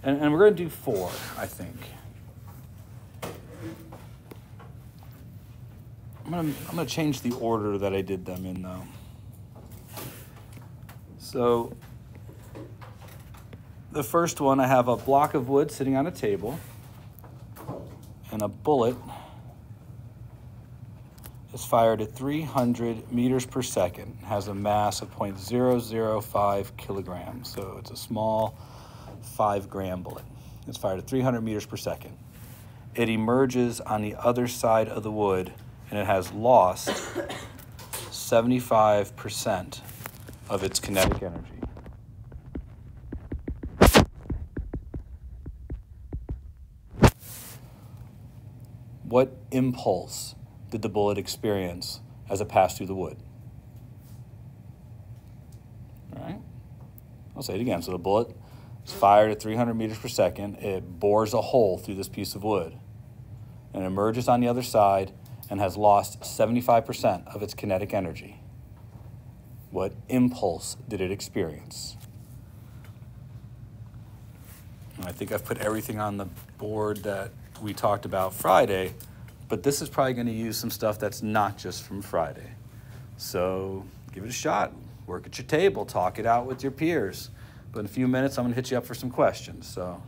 And we're going to do 4, I think. I'm gonna change the order that I did them in, though. So the first one, I have a block of wood sitting on a table, and a bullet is fired at 300 meters per second. It has a mass of 0.005 kilograms, so it's a small 5-gram bullet. It's fired at 300 meters per second. It emerges on the other side of the wood, and it has lost 75% of its kinetic energy. What impulse did the bullet experience as it passed through the wood? All right, I'll say it again. So the bullet is fired at 300 meters per second. It bores a hole through this piece of wood and emerges on the other side and has lost 75% of its kinetic energy. What impulse did it experience? And I think I've put everything on the board that we talked about Friday, but this is probably going to use some stuff that's not just from Friday. So give it a shot. Work at your table. Talk it out with your peers. But in a few minutes, I'm going to hit you up for some questions. So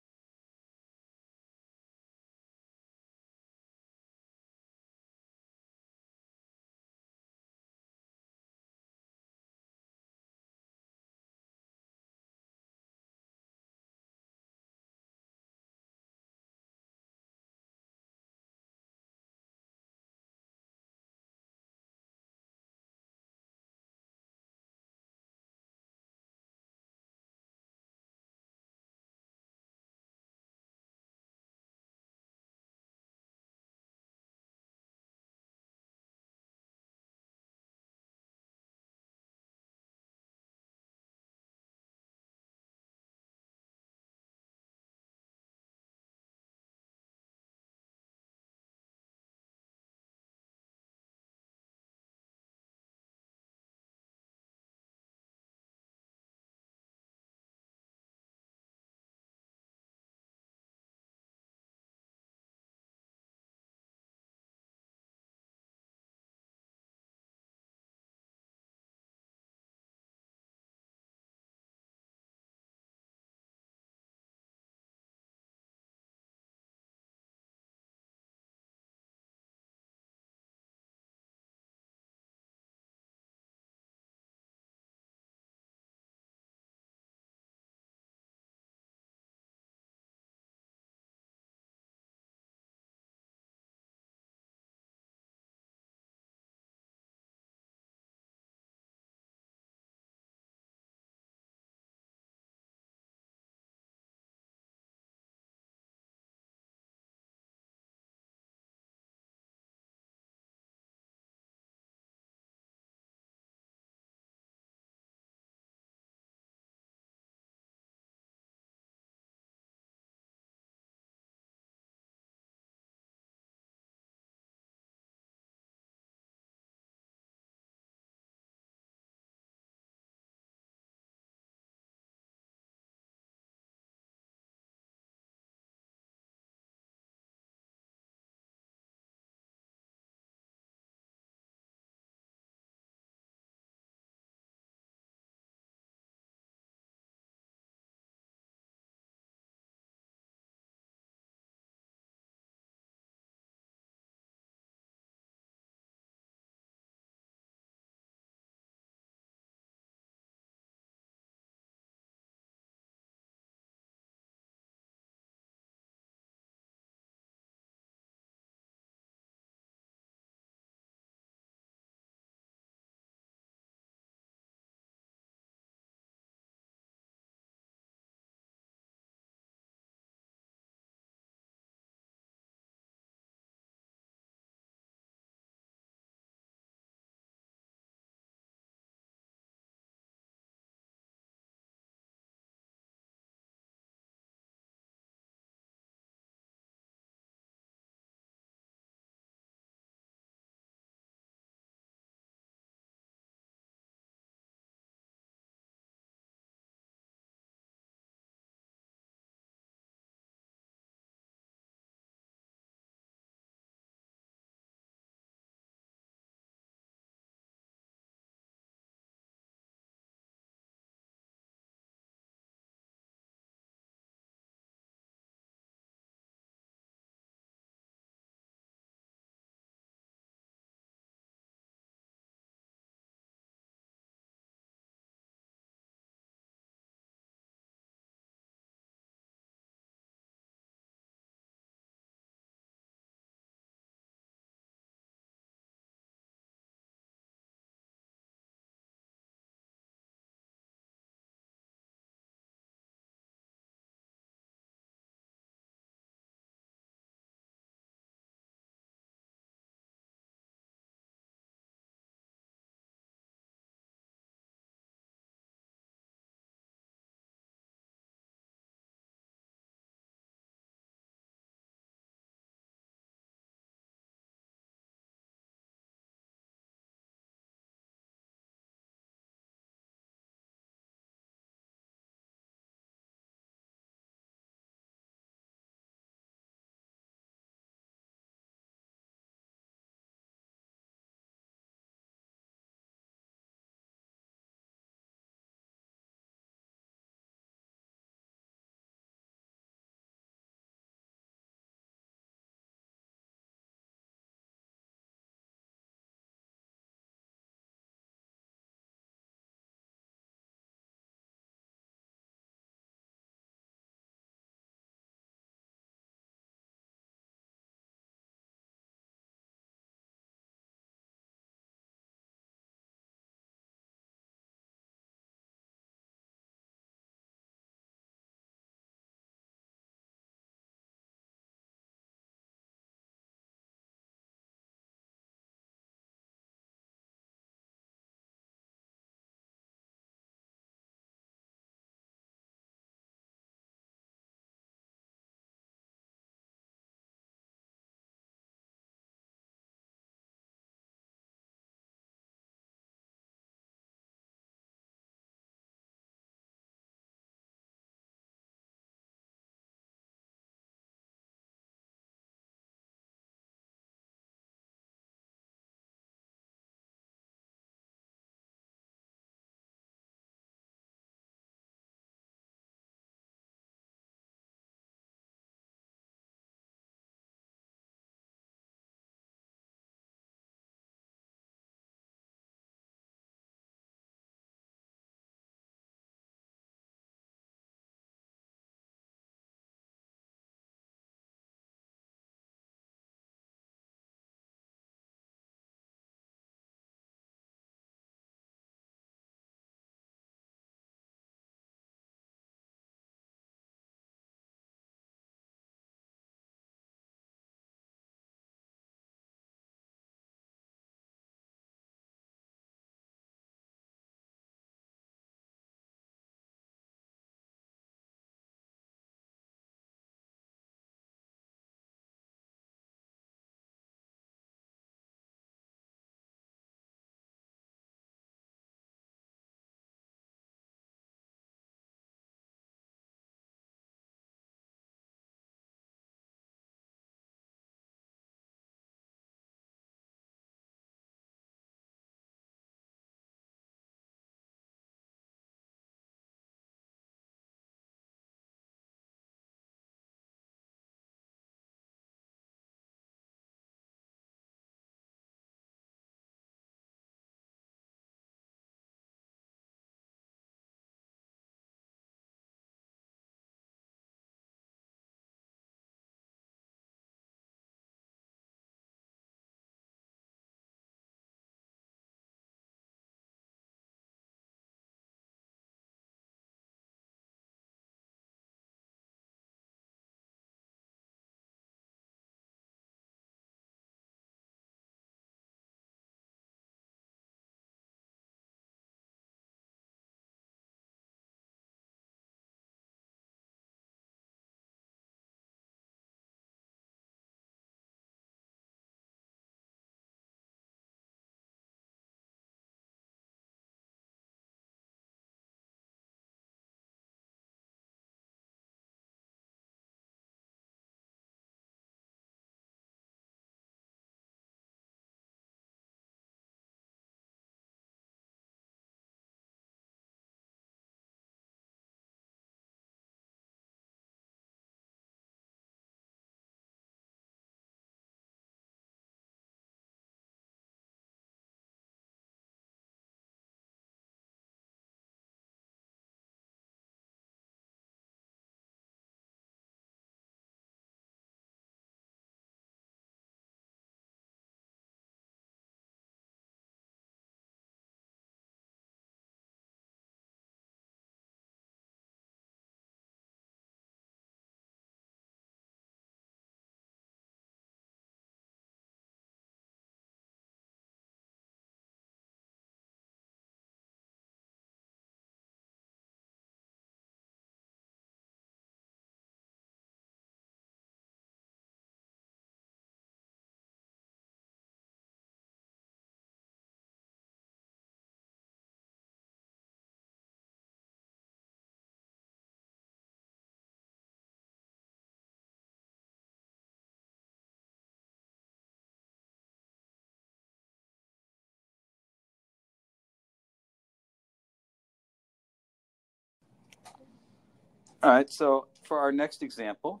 All right, so for our next example,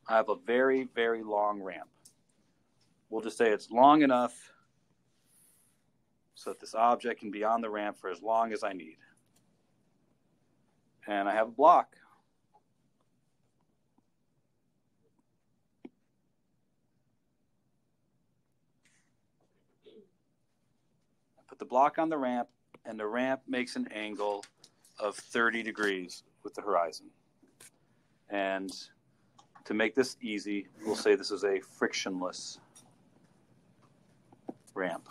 I have a very, very long ramp. We'll just say it's long enough so that this object can be on the ramp for as long as I need. And I have a block. I put the block on the ramp, and the ramp makes an angle of 30 degrees with the horizon. And to make this easy, we'll say this is a frictionless ramp.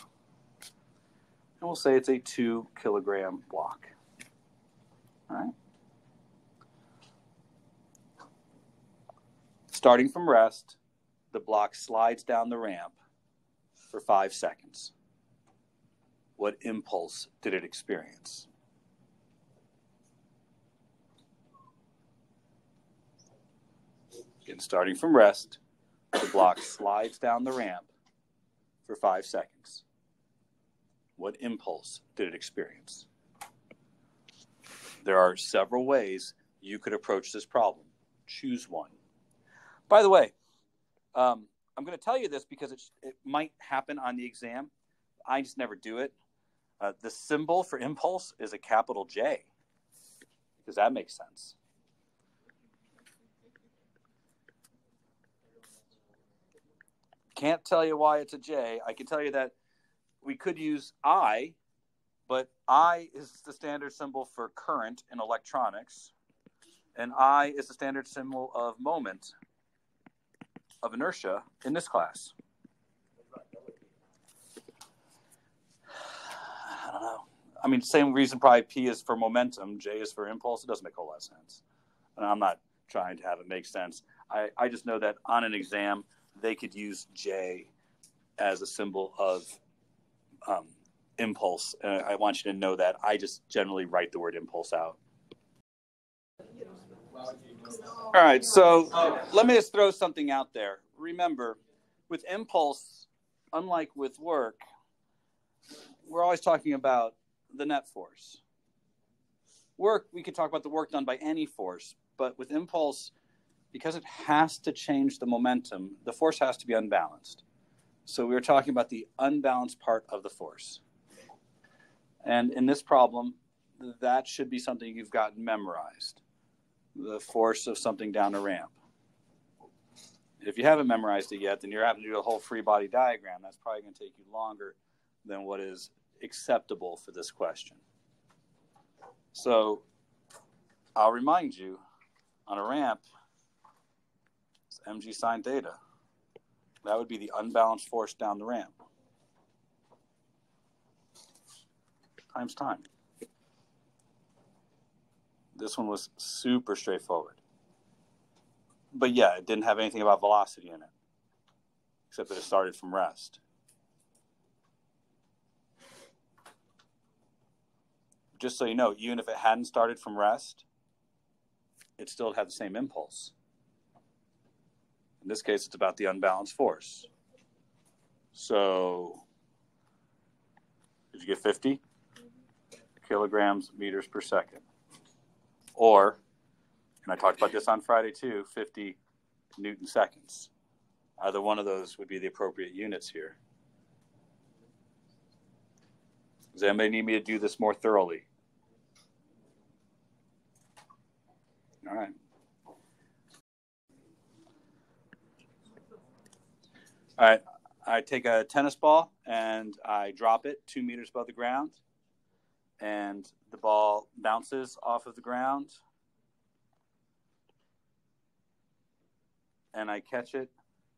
And we'll say it's a 2 kilogram block. All right. Starting from rest, the block slides down the ramp for 5 seconds. What impulse did it experience? Again, starting from rest, the block slides down the ramp for 5 seconds. What impulse did it experience? There are several ways you could approach this problem. Choose one. By the way, I'm going to tell you this because it might happen on the exam. I just never do it. The symbol for impulse is a capital J, because that makes sense. Can't tell you why it's a J. I can tell you that we could use I, but I is the standard symbol for current in electronics, and I is the standard symbol of moment, of inertia in this class. I don't know. I mean, same reason probably P is for momentum, J is for impulse. It doesn't make a whole lot of sense. And I'm not trying to have it make sense. I just know that on an exam, they could use J as a symbol of impulse. I want you to know that. I just generally write the word impulse out. All right, so let me just throw something out there. Remember, with impulse, unlike with work, we're always talking about the net force. Work, we could talk about the work done by any force, but with impulse, because it has to change the momentum, the force has to be unbalanced. So we were talking about the unbalanced part of the force. And in this problem, that should be something you've gotten memorized. The force of something down a ramp. If you haven't memorized it yet, then you're having to do a whole free body diagram. That's probably going to take you longer than what is acceptable for this question. So I'll remind you, on a ramp, it's mg sine theta. That would be the unbalanced force down the ramp. Times time. This one was super straightforward. But yeah, it didn't have anything about velocity in it, except that it started from rest. Just so you know, even if it hadn't started from rest, it still had the same impulse. In this case, it's about the unbalanced force. So, did you get 50? Kilograms meters per second. Or, and I talked about this on Friday too, 50 Newton seconds. Either one of those would be the appropriate units here. Does anybody need me to do this more thoroughly? All right. All right. I take a tennis ball and I drop it 2 meters above the ground. And the ball bounces off of the ground. And I catch it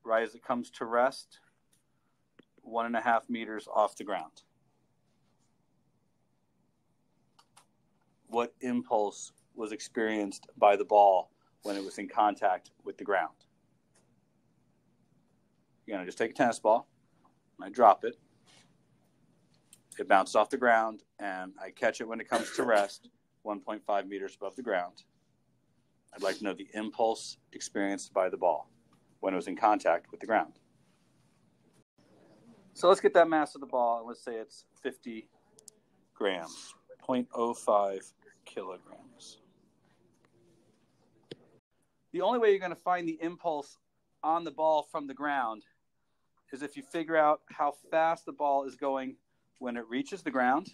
right as it comes to rest, 1.5 meters off the ground. What impulse was experienced by the ball when it was in contact with the ground? Again, I just take a tennis ball, and I drop it. It bounces off the ground, and I catch it when it comes to rest, 1.5 meters above the ground. I'd like to know the impulse experienced by the ball when it was in contact with the ground. So let's get that mass of the ball, and let's say it's 50 grams, 0.05 kilograms. The only way you're going to find the impulse on the ball from the ground is if you figure out how fast the ball is going when it reaches the ground,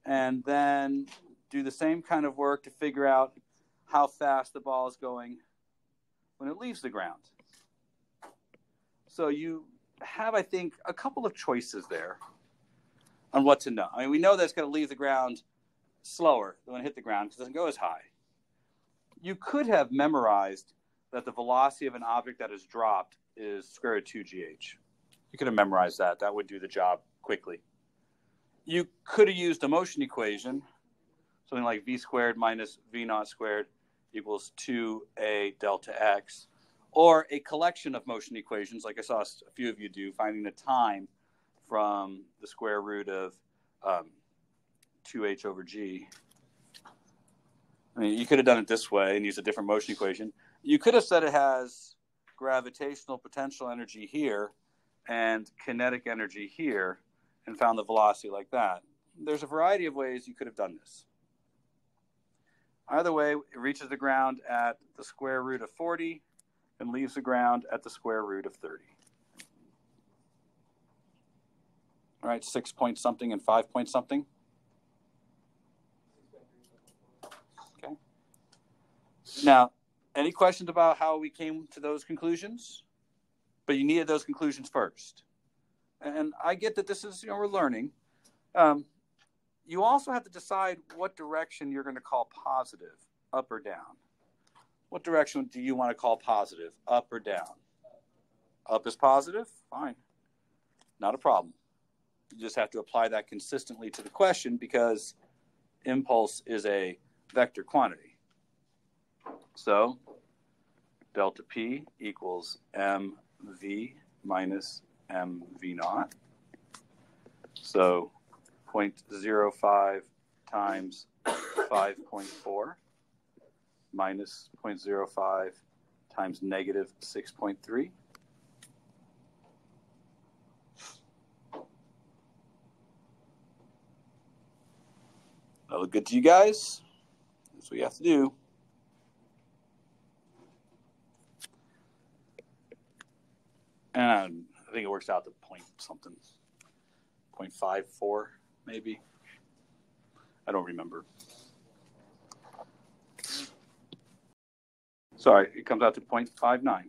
and then do the same kind of work to figure out how fast the ball is going when it leaves the ground. So you have, I think, a couple of choices there on what to know. I mean, we know that it's going to leave the ground slower than when it hit the ground because it doesn't go as high. You could have memorized that the velocity of an object that is dropped is square root 2gh. You could have memorized that. That would do the job quickly. You could have used a motion equation, something like v squared minus v naught squared equals 2a delta x, or a collection of motion equations like I saw a few of you do, finding the time from the square root of 2h over g. I mean, you could have done it this way and used a different motion equation. You could have said it has gravitational potential energy here and kinetic energy here and found the velocity like that. There's a variety of ways you could have done this. Either way, it reaches the ground at the square root of 40 and leaves the ground at the square root of 30. All right, 6 point something and 5 point something. Okay. Now, any questions about how we came to those conclusions? But you needed those conclusions first. And I get that this is, we're learning. You also have to decide what direction you're going to call positive, up or down. What direction do you want to call positive, up or down? Up is positive? Fine. Not a problem. You just have to apply that consistently to the question because impulse is a vector quantity. So delta P equals mv minus mv naught. So 0.05 times 5.4 minus 0.05 times negative 6.3. That look good to you guys? That's what you have to do. And I think it works out to point something, 0.54 maybe. I don't remember. Sorry, it comes out to 0.59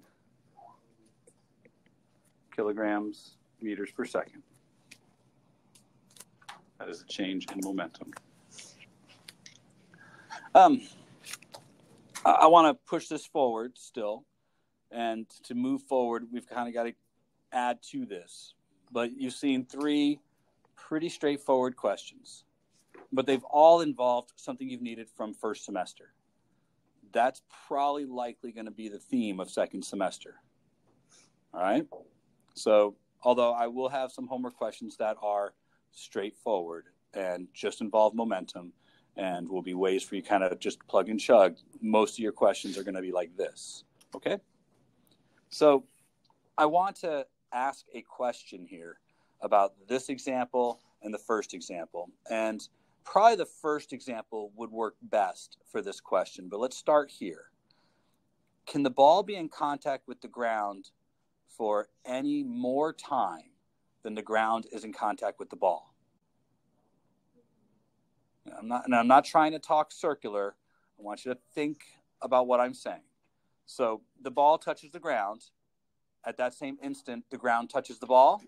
kilograms meters per second. That is a change in momentum. I want to push this forward still. And to move forward, we've kind of got to add to this. But you've seen 3 pretty straightforward questions. But they've all involved something you've needed from first semester. That's probably likely going to be the theme of second semester. All right? So, although I will have some homework questions that are straightforward and just involve momentum and will be ways for you kind of just plug and chug, most of your questions are going to be like this. Okay? So I want to ask a question here about this example and the first example. And probably the first example would work best for this question, but let's start here. Can the ball be in contact with the ground for any more time than the ground is in contact with the ball? I'm not trying to talk circular. I want you to think about what I'm saying. So the ball touches the ground. At that same instant, the ground touches the ball.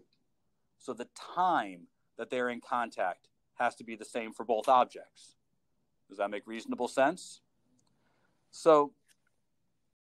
So the time that they're in contact has to be the same for both objects. Does that make reasonable sense? So